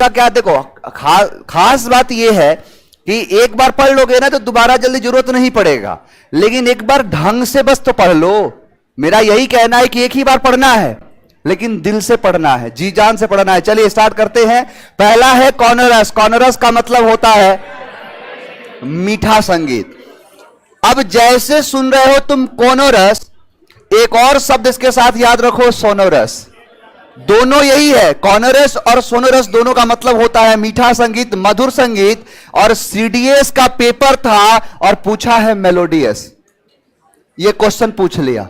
का क्या, देखो खास बात यह है कि एक बार पढ़ लोगे ना तो दोबारा जल्दी जरूरत नहीं पड़ेगा, लेकिन एक बार ढंग से बस तो पढ़ लो। मेरा यही कहना है कि एक ही बार पढ़ना है, लेकिन दिल से पढ़ना है, जी जान से पढ़ना है। चलिए स्टार्ट करते हैं। पहला है कॉनरस। कॉनरस का मतलब होता है मीठा संगीत। अब जैसे सुन रहे हो तुम कोनोरस, एक और शब्द इसके साथ याद रखो, सोनोरस। दोनों यही है, कॉनरस और सोनोरस दोनों का मतलब होता है मीठा संगीत, मधुर संगीत। और सीडीएस का पेपर था और पूछा है मेलोडियस, ये क्वेश्चन पूछ लिया।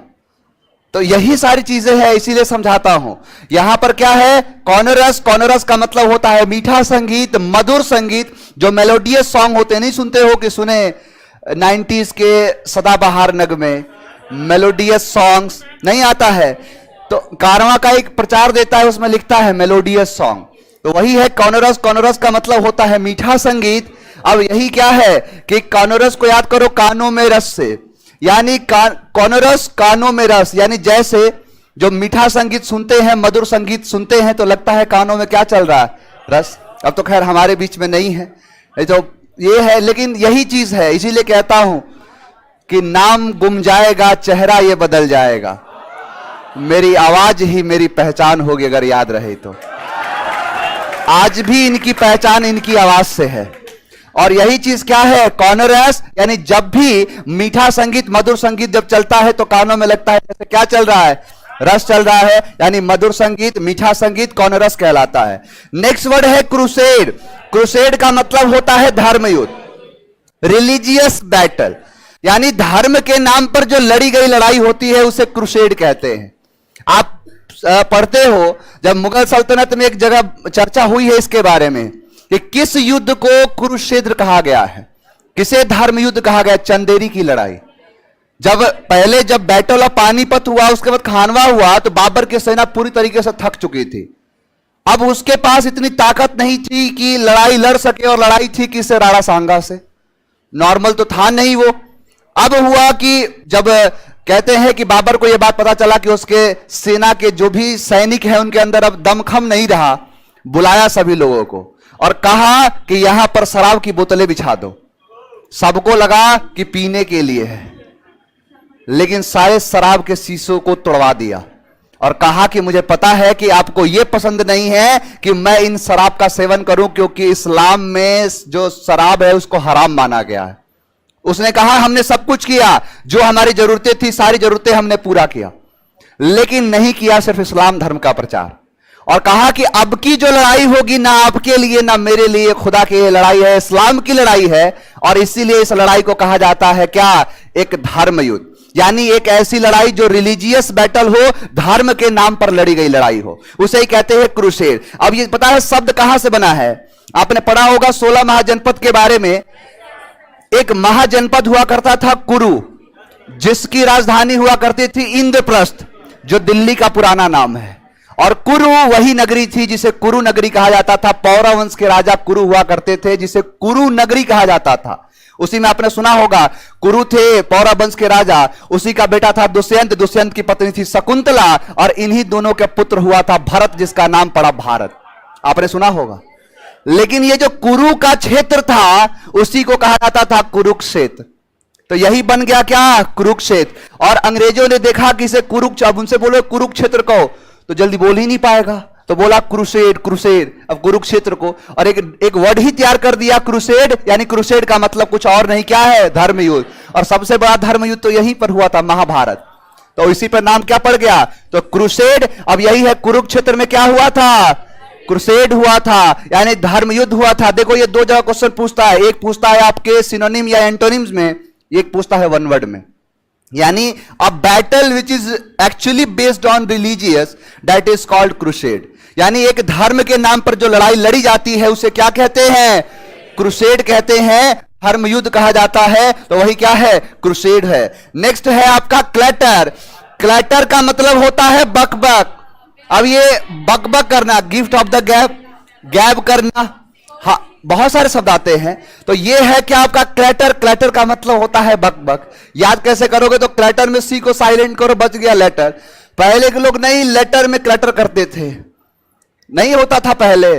तो यही सारी चीजें हैं, इसीलिए समझाता हूं। यहां पर क्या है, कॉनरस। कॉनरस का मतलब होता है मीठा संगीत, मधुर संगीत। जो मेलोडियस सॉन्ग होते हैं, नहीं सुनते हो कि सुने 90s के सदाबहार नगमे, मेलोडियस सॉन्ग्स नहीं आता है, तो कारवां का एक प्रचार देता है, उसमें लिखता है मेलोडियस सॉन्ग, तो वही है कॉनरस। कॉनरस का मतलब होता है मीठा संगीत। अब यही क्या है कि कॉनरस को याद करो कानों में रस से, यानी कॉनरस कानों में रस, यानी जैसे जो मीठा संगीत सुनते हैं, मधुर संगीत सुनते हैं, तो लगता है कानों में क्या चल रहा है, रस। अब तो खैर हमारे बीच में नहीं है, तो ये है, लेकिन यही चीज है। इसीलिए कहता हूं कि नाम गुम जाएगा, चेहरा ये बदल जाएगा, मेरी आवाज ही मेरी पहचान होगी अगर याद रहे तो। आज भी इनकी पहचान इनकी आवाज से है। और यही चीज क्या है, कॉनरस, यानी जब भी मीठा संगीत, मधुर संगीत जब चलता है तो कानों में लगता है जैसे क्या चल रहा है, रस चल रहा है, यानी मधुर संगीत, मीठा संगीत कॉनरस कहलाता है। नेक्स्ट वर्ड है क्रूसेड। क्रूसेड का मतलब होता है धर्मयुद्ध, रिलीजियस बैटल, यानी धर्म के नाम पर जो लड़ी गई लड़ाई होती है उसे क्रूसेड कहते हैं। आप पढ़ते हो, जब मुगल सल्तनत में एक जगह चर्चा हुई है इसके बारे में कि किस युद्ध को कुरुक्षेत्र कहा गया है, किसे धर्म युद्ध कहा गया, चंदेरी की लड़ाई। जब बैटल ऑफ पानीपत हुआ, उसके बाद खानवा हुआ, तो बाबर की सेना पूरी तरीके से थक चुकी थी। अब उसके पास इतनी ताकत नहीं थी कि लड़ाई लड़ सके, और लड़ाई थी किससे, राणा सांगा से। नॉर्मल तो था नहीं वो। अब हुआ कि जब कहते हैं कि बाबर को यह बात पता चला कि उसके सेना के जो भी सैनिक हैं उनके अंदर अब दमखम नहीं रहा, बुलाया सभी लोगों को और कहा कि यहां पर शराब की बोतलें बिछा दो। सबको लगा कि पीने के लिए है, लेकिन सारे शराब के शीशों को तोड़वा दिया और कहा कि मुझे पता है कि आपको यह पसंद नहीं है कि मैं इन शराब का सेवन करूं, क्योंकि इस्लाम में जो शराब है उसको हराम माना गया है। उसने कहा हमने सब कुछ किया, जो हमारी जरूरतें थी सारी जरूरतें हमने पूरा किया, लेकिन नहीं किया सिर्फ इस्लाम धर्म का प्रचार। और कहा कि अब की जो लड़ाई होगी ना आपके लिए ना मेरे लिए, खुदा की लड़ाई है, इस्लाम की लड़ाई है। और इसीलिए इस लड़ाई को कहा जाता है क्या, एक धर्म युद्ध, यानी एक ऐसी लड़ाई जो रिलीजियस बैटल हो, धर्म के नाम पर लड़ी गई लड़ाई हो, उसे ही कहते हैं क्रूसेड। अब ये पता है शब्द कहां से बना है, आपने पढ़ा होगा 16 महाजनपद के बारे में। एक महाजनपद हुआ करता था कुरु, जिसकी राजधानी हुआ करती थी इंद्रप्रस्थ, जो दिल्ली का पुराना नाम है। और कुरु वही नगरी थी जिसे कुरु नगरी कहा जाता था। पौरव वंश के राजा कुरु हुआ करते थे, जिसे कुरु नगरी कहा जाता था। उसी में आपने सुना होगा, कुरु थे पौरव वंश के राजा, उसी का बेटा था दुष्यंत, दुष्यंत की पत्नी थी शकुंतला, और इन्हीं दोनों के पुत्र हुआ था भरत, जिसका नाम पड़ा भारत। आपने सुना होगा। लेकिन ये जो कुरु का क्षेत्र था उसी को कहा जाता था कुरुक्षेत्र। तो यही बन गया क्या, कुरुक्षेत्र। और अंग्रेजों ने देखा कि इसे अब उनसे बोलो कुरुक्षेत्र को, तो जल्दी बोल ही नहीं पाएगा, तो बोला क्रूसेड, क्रूसेड। अब कुरुक्षेत्र को और एक वर्ड ही तैयार कर दिया क्रूसेड, यानी क्रूसेड का मतलब कुछ और नहीं, क्या है, धर्मयुद्ध। और सबसे बड़ा धर्मयुद्ध तो यहीं पर हुआ था, महाभारत। तो इसी पर नाम क्या पड़ गया, तो क्रूसेड। अब यही है, कुरुक्षेत्र में क्या हुआ था, क्रूसेड हुआ था, यानी धर्मयुद्ध हुआ था। देखो ये दो जगह क्वेश्चन पूछता है, एक पूछता है आपके सिनोनिम या एंटोनिम्स में, एक पूछता है वन वर्ड में। यानी a battle which is actually based on religious, that is called crusade. यानी एक धर्म के नाम पर जो लड़ाई लड़ी जाती है उसे क्या कहते हैं, क्रूसेड कहते हैं, धर्मयुद्ध कहा जाता है। तो वही क्या है, क्रूसेड है। नेक्स्ट है आपका क्लैटर। क्लैटर का मतलब होता है बकबक। अब ये बकबक करना, gift of the gap, gap करना, हाँ बहुत सारे शब्द आते हैं। तो ये है क्या आपका क्लैटर। क्लैटर का मतलब होता है बकबक। याद कैसे करोगे, तो क्लैटर में सी को साइलेंट करो, बच गया लेटर। पहले के लोग नहीं लेटर में क्लैटर करते थे, नहीं होता था पहले।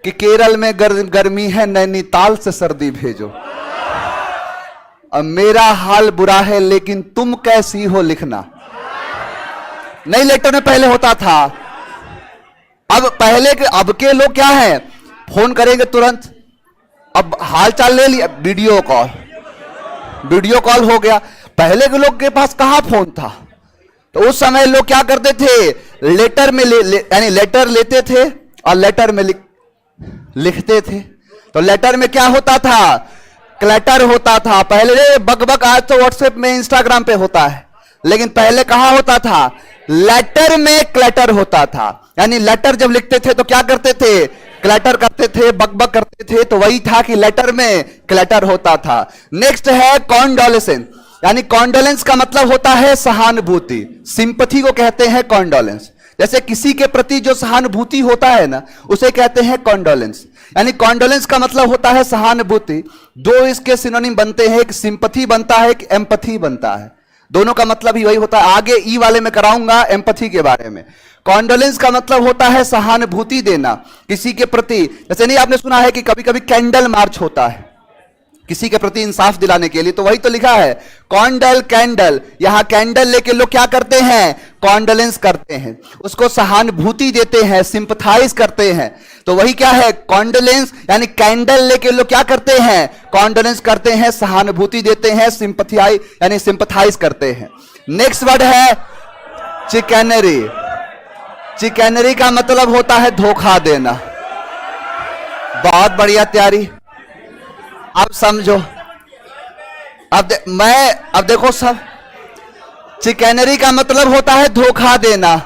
कि केरल में गर्मी है, नैनीताल से सर्दी भेजो। अब मेरा हाल बुरा है लेकिन तुम कैसी हो लिखना। नहीं, लेटर में पहले होता था। अब के लोग क्या है, फोन करेंगे तुरंत, अब हाल चाल ले लिया, वीडियो कॉल हो गया। पहले के लोग के पास कहां फोन था, तो उस समय लोग क्या करते थे, लेटर में यानी लेटर लेते थे और लेटर में लिखते थे। तो लेटर में क्या होता था, क्लैटर होता था। पहले बकबक, आज तो व्हाट्सएप में, इंस्टाग्राम पे होता है, लेकिन पहले कहां होता था, लेटर में क्लैटर होता था। यानी लेटर जब लिखते थे तो क्या करते थे, क्लैटर करते थे, बकबक करते थे। तो वही था कि लेटर में क्लैटर होता था। नेक्स्ट है कॉन्डोलेंस, यानी कॉन्डोलेंस का मतलब होता है सहानुभूति। सिंपैथी को कहते हैं कॉन्डोलेंस। जैसे किसी के प्रति जो सहानुभूति होता है ना, उसे कहते हैं कॉन्डोलेंस। यानी कॉन्डोलेंस का मतलब होता है सहानुभूति। दो इसके सिनोनिम बनते हैं, एक सिंपैथी बनता है, एक एम्पैथी बनता है। दोनों का मतलब ही वही होता है। आगे ई वाले में कराऊंगा एम्पैथी के बारे में। कॉन्डोलेंस का मतलब होता है सहानुभूति देना किसी के प्रति। जैसे नहीं आपने सुना है कि कभी कभी कैंडल मार्च होता है किसी के प्रति इंसाफ दिलाने के लिए, तो वही तो लिखा है कॉन्डल कैंडल। यहां कैंडल लेके लोग क्या करते हैं, कॉन्डोलेंस करते हैं, उसको सहानुभूति देते हैं, सिंपथाइज करते हैं। तो वही क्या है, कॉन्डोलेंस। यानी कैंडल लेके लोग क्या करते हैं, कॉन्डोलेंस करते हैं, सहानुभूति देते हैं, सिंपथाइज यानी सिंपथाइज करते हैं। नेक्स्ट वर्ड है चिकैनरी। चिकैनरी का मतलब होता है धोखा देना। बहुत बढ़िया तैयारी, अब समझो। अब देखो सब, चिकैनरी का मतलब होता है धोखा देना,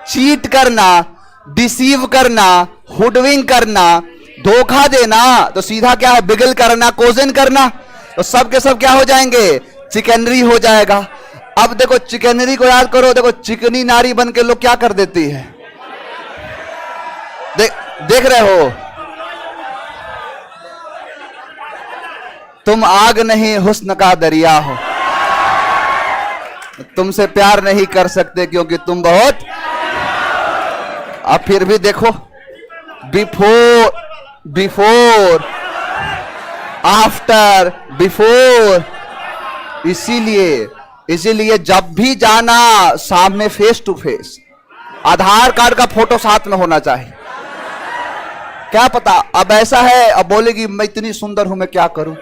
चीट करना, डिसीव करना, हुडविंग करना। धोखा देना तो सीधा क्या है, बिगल करना, कोजन करना। तो सब के सब क्या हो जाएंगे, चिकैनरी हो जाएगा। अब देखो चिकैनरी को याद करो। देखो चिकनी नारी बन के लोग क्या कर देती है, देख रहे हो, तुम आग नहीं हुस्न का दरिया हो, तुमसे प्यार नहीं कर सकते क्योंकि तुम बहुत। अब फिर भी देखो, बिफोर आफ्टर, बिफोर। इसीलिए जब भी जाना सामने face to face, Aadhaar card का फोटो साथ में होना चाहिए। क्या पता अब ऐसा है, अब बोलेगी मैं इतनी सुंदर हूं, मैं क्या करूं,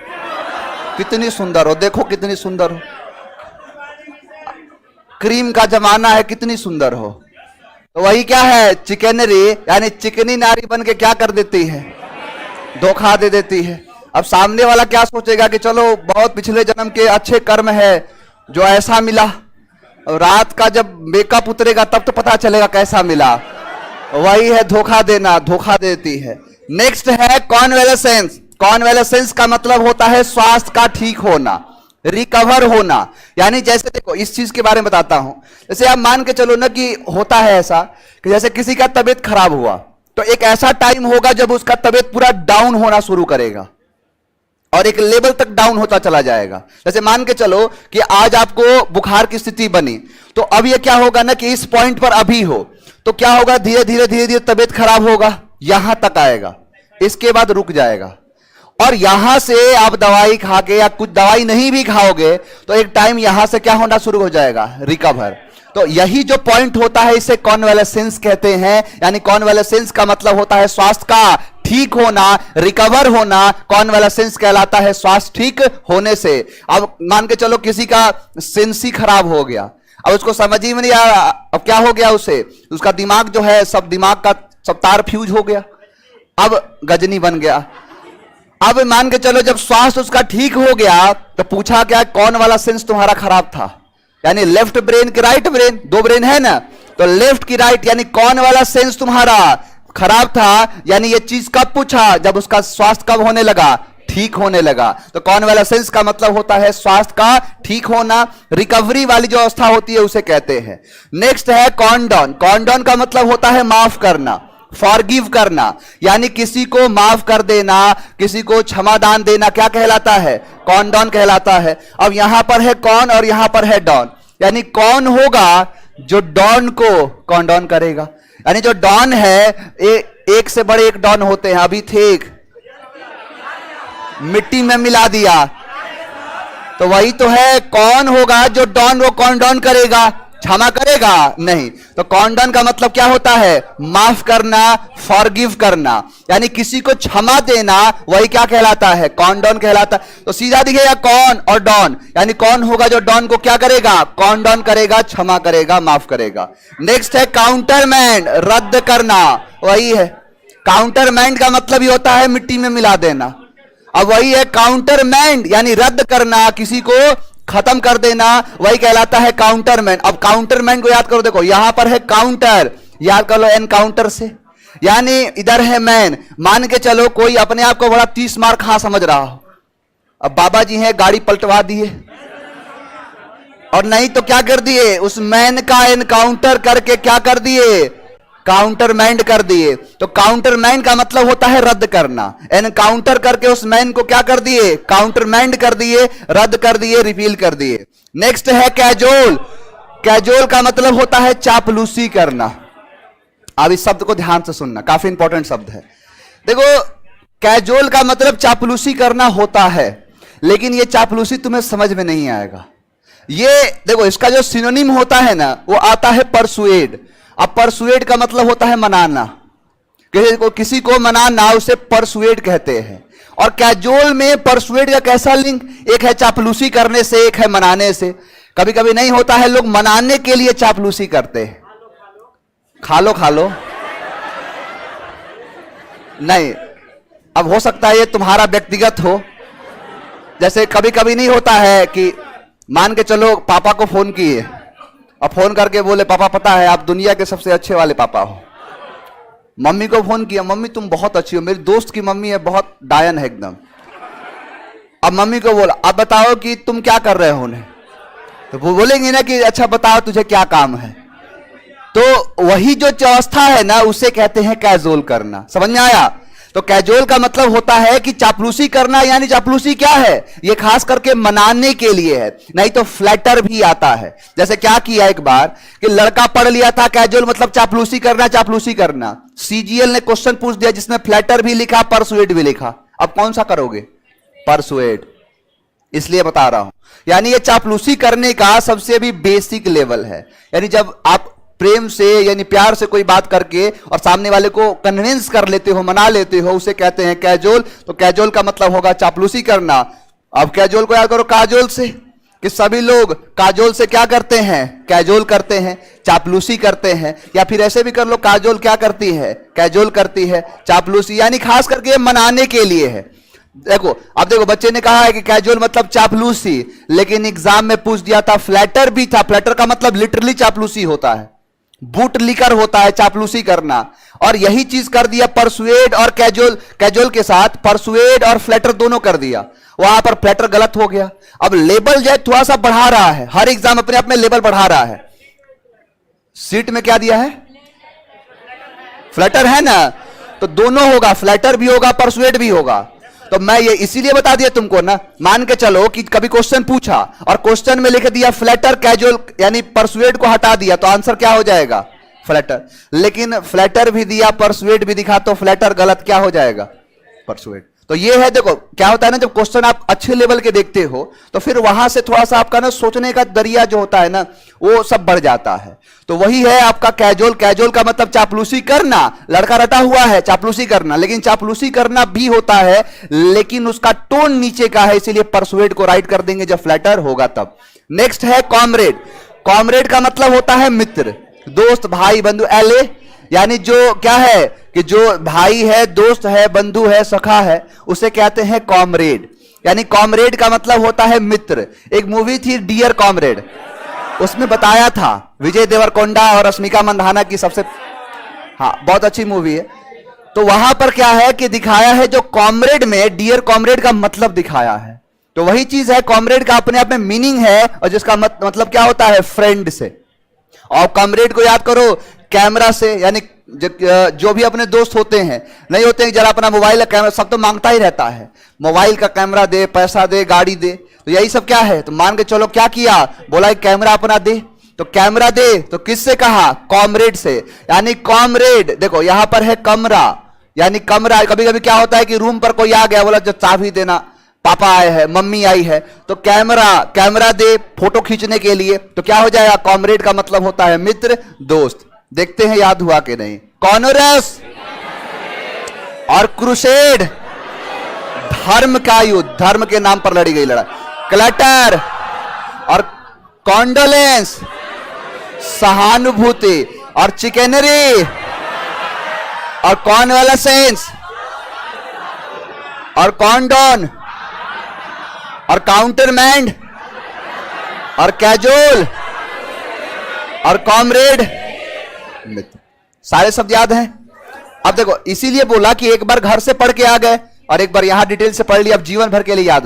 कितनी सुंदर हो, देखो कितनी सुंदर हो, क्रीम का जमाना है, कितनी सुंदर हो। तो वही क्या है, चिकनरी, यानी चिकनी नारी बन के क्या कर देती है, धोखा दे देती है। अब सामने वाला क्या सोचेगा कि चलो बहुत पिछले जन्म के अच्छे कर्म है जो ऐसा मिला। रात का जब मेकअप उतरेगा तब तो पता चलेगा कैसा मिला। वही है धोखा देना, धोखा देती है। नेक्स्ट है कॉन्वेलेसेंस। कॉन्वेलेसेंस का मतलब होता है स्वास्थ्य का ठीक होना, रिकवर होना। यानी जैसे देखो इस चीज के बारे में बताता हूं। जैसे आप मान के चलो ना कि होता है ऐसा कि जैसे किसी का तबीयत खराब हुआ तो एक ऐसा टाइम होगा जब उसका तबीयत पूरा डाउन होना शुरू करेगा और एक लेवल तक डाउन होता चला जाएगा। जैसे मान के चलो कि आज आपको बुखार की स्थिति बनी, तो अब ये क्या होगा ना कि इस पॉइंट पर अभी हो तो क्या होगा, धीरे धीरे तबीयत खराब होगा, यहां तक आएगा, इसके बाद रुक जाएगा। और यहां से आप दवाई खा के या कुछ दवाई नहीं भी खाओगे तो एक टाइम यहां से क्या होना शुरू हो जाएगा, रिकवर। तो यही जो पॉइंट होता है इसे कॉन्वेलेसेंस कहते हैं। यानी कॉन्वेलेसेंस का मतलब होता है स्वास्थ्य का ठीक होना, रिकवर होना। कॉन्वेलेसेंस कहलाता है स्वास्थ्य ठीक होने से। अब मान के चलो किसी का सेंसी खराब हो गया, अब उसको समझ ही में नहीं आ रहा, अब क्या हो गया उसे, उसका दिमाग जो है सब दिमाग का सब तार फ्यूज हो गया, अब गजनी बन गया। अब मान के चलो जब स्वास्थ्य उसका ठीक हो गया तो पूछा क्या कौन वाला सेंस तुम्हारा खराब था, यानी लेफ्ट ब्रेन की राइट ब्रेन, दो ब्रेन है ना, तो लेफ्ट की राइट, यानी कौन वाला सेंस तुम्हारा खराब था। यानी ये चीज कब पूछा, जब उसका स्वास्थ्य कब होने लगा, ठीक होने लगा। तो कॉन्वेलेसेंस का मतलब होता है स्वास्थ्य का ठीक होना, रिकवरी वाली जो अवस्था होती है उसे कहते हैं। नेक्स्ट है कॉन्डोन। कॉन्डोन का मतलब होता है माफ करना, फॉरगिव करना, यानी किसी को माफ कर देना, किसी को क्षमादान देना, क्या कहलाता है, कॉन्डोन कहलाता है। अब यहां पर है कौन और यहां पर है डॉन, यानी कौन होगा जो डॉन को कॉन्डोन करेगा, यानी जो डॉन है, एक से बड़े एक डॉन होते हैं, अभी थे एक, मिट्टी में मिला दिया, तो वही तो है। कौन होगा जो डॉन, वो कौन डॉन करेगा, क्षमा करेगा नहीं। तो कॉन्डन का मतलब क्या होता है, माफ करना, फॉरगिव करना, यानी किसी को क्षमा देना, वही क्या कहलाता है, कॉन्डन कहलाता है। तो सीधा दिखेगा कौन और डॉन, यानी कौन होगा जो डॉन को क्या करेगा, कॉन्डन करेगा, क्षमा करेगा, माफ करेगा। नेक्स्ट है काउंटरमैंड, रद्द करना, वही है। काउंटरमैंड का मतलब ही होता है मिट्टी में मिला देना। अब वही है काउंटरमैंड, यानी रद्द करना, किसी को खत्म कर देना, वही कहलाता है काउंटरमैन। अब काउंटरमैन को याद करो, देखो यहां पर है काउंटर, याद कर लो एनकाउंटर से, यानी इधर है मैन। मान के चलो कोई अपने आप को बड़ा 30 मार खा समझ रहा हो, अब बाबा जी हैं गाड़ी पलटवा दिए, और नहीं तो क्या कर दिए, उस मैन का एनकाउंटर करके क्या कर दिए, काउंटरमैंड कर दिए। तो काउंटरमैंड का मतलब होता है रद्द करना, एनकाउंटर करके उस मैन को क्या कर दिए, काउंटरमैंड कर दिए, रद्द कर दिए, रिपील कर दिए। नेक्स्ट है कैजोल। कैजोल का मतलब होता है चापलूसी करना। अब इस शब्द को ध्यान से सुनना, काफी इंपॉर्टेंट शब्द है। देखो कैजोल का मतलब चापलूसी करना होता है, लेकिन यह चापलूसी तुम्हें समझ में नहीं आएगा। ये देखो इसका जो सिनोनिम होता है ना, वो आता है परसुएड। अब परसुएड का मतलब होता है मनाना, किसी को मनाना, उसे परसुएड कहते हैं। और कैजोल में परसुएड का कैसा लिंक, एक है चापलूसी करने से, एक है मनाने से। कभी कभी नहीं होता है, लोग मनाने के लिए चापलूसी करते हैं, खा लो खा लो, नहीं। अब हो सकता है ये तुम्हारा व्यक्तिगत हो, जैसे कभी कभी नहीं होता है कि मान के चलो पापा को फोन किए और फोन करके बोले पापा पता है आप दुनिया के सबसे अच्छे वाले पापा हो। मम्मी को फोन किया, मम्मी तुम बहुत अच्छी हो, मेरी दोस्त की मम्मी है बहुत डायन है एकदम। अब मम्मी को बोला अब बताओ कि तुम क्या कर रहे हो उन्हें, तो वो बोलेंगे ना कि अच्छा बताओ तुझे क्या काम है। तो वही जो अवस्था है ना, उसे कहते हैं कैजोल करना। समझ में आया? तो कैजोल का मतलब होता है कि चापलूसी करना, यानी चापलूसी क्या है, ये खास करके मनाने के लिए है। नहीं तो फ्लैटर भी आता है। जैसे क्या किया एक बार कि लड़का पढ़ लिया था कैजोल मतलब चापलूसी करना, चापलूसी करना। सीजीएल ने क्वेश्चन पूछ दिया जिसमें फ्लैटर भी लिखा, परसुएड भी लिखा। अब कौन सा करोगे, परसुएड। इसलिए बता रहा हूं, यानी ये चापलूसी करने का सबसे भी बेसिक लेवल है। यानी जब आप प्रेम से यानी प्यार से कोई बात करके और सामने वाले को कन्विंस कर लेते हो, मना लेते हो, उसे कहते हैं कैजोल। तो कैजोल का मतलब होगा चापलूसी करना। अब कैजोल को याद करो काजोल से, कि सभी लोग काजोल से क्या करते हैं, कैजोल करते हैं, चापलूसी करते हैं। या फिर ऐसे भी कर लो, काजोल क्या करती है, कैजोल करती है, चापलूसी यानी खास करके मनाने के लिए है। देखो अब देखो बच्चे ने कहा है कि कैजुअल मतलब चापलूसी, लेकिन एग्जाम में पूछ दिया था फ्लैटर भी था। फ्लैटर का मतलब लिटरली चापलूसी होता है, बूट लिकर होता है चापलूसी करना। और यही चीज कर दिया परसुएड और कैजुअल, कैजुअल के साथ परसुएड और फ्लैटर दोनों कर दिया। वहां पर फ्लैटर गलत हो गया। अब लेवल जो है थोड़ा सा बढ़ा रहा है, हर एग्जाम अपने आप में लेवल बढ़ा रहा है। सीट में क्या दिया है, फ्लैटर है ना, तो दोनों होगा, फ्लैटर भी होगा, परसुएड भी होगा। तो मैं ये इसीलिए बता दिया तुमको ना, मान के चलो कि कभी क्वेश्चन पूछा और क्वेश्चन में लिख दिया फ्लैटर कैजुअल यानी परसुएड को हटा दिया, तो आंसर क्या हो जाएगा, फ्लैटर। लेकिन फ्लैटर भी दिया, परसुएड भी दिखा, तो फ्लैटर गलत क्या हो जाएगा, परसुएड। तो ये है, देखो क्या होता है ना, जब क्वेश्चन आप अच्छे लेवल के देखते हो तो फिर वहां से थोड़ा सा आपका ना सोचने का दरिया जो होता है ना, वो सब बढ़ जाता है। तो वही है आपका कैजुअल। कैजुअल का मतलब चापलूसी करना, लड़का रटा हुआ है चापलूसी करना, लेकिन चापलूसी करना भी होता है, लेकिन उसका टोन नीचे का है, इसीलिए परसुएड को राइट कर देंगे जब फ्लैटर होगा तब। नेक्स्ट है कॉमरेड। कॉमरेड का मतलब होता है मित्र, दोस्त, भाई, बंधु। एले यानी जो क्या है कि जो भाई है, दोस्त है, बंधु है, सखा है, उसे कहते हैं कॉमरेड। यानी कॉमरेड का मतलब होता है मित्र। एक मूवी थी डियर कॉमरेड, उसमें बताया था विजय देवरकोंडा और रश्मिका मंदाना की, सबसे हाँ बहुत अच्छी मूवी है। तो वहां पर क्या है कि दिखाया है जो कॉमरेड में डियर कॉमरेड का मतलब दिखाया है। तो वही चीज है, कॉमरेड का अपने आप में मीनिंग है, और जिसका मतलब क्या होता है, फ्रेंड से। और कॉमरेड को याद करो कैमरा से, यानी जो भी अपने दोस्त होते हैं, नहीं होते हैं जरा अपना मोबाइल का कैमरा, सब तो मांगता ही रहता है, मोबाइल का कैमरा दे, पैसा दे, गाड़ी दे, तो यही सब क्या है। तो मान के चलो क्या किया, बोला कैमरा अपना दे, तो कैमरा दे तो किससे कहा? कॉमरेड से। यानी कॉमरेड, देखो यहां पर है कमरा, यानी कमरा। कभी कभी क्या होता है कि रूम पर कोई आ गया, बोला जो चाबी देना, पापा आए हैं, मम्मी आई है, तो कैमरा दे फोटो खींचने के लिए, तो क्या हो जाएगा? कॉमरेड का मतलब होता है मित्र, दोस्त। देखते हैं याद हुआ कि नहीं। कॉनोरस और क्रूसेड, धर्म का युद्ध, धर्म के नाम पर लड़ी गई लड़ाई। क्लटर और कॉन्डोलेंस, सहानुभूति। और चिकनरी और कॉन्वालेसेंस और कॉन्डोन और काउंटरमैंड और कैजुअल और कॉमरेड, मित्र। सारे शब्द याद हैं? अब देखो, इसीलिए बोला कि एक बार घर से पढ़ के आ गए और एक बार यहां डिटेल से पढ़ लिया, अब जीवन भर के लिए याद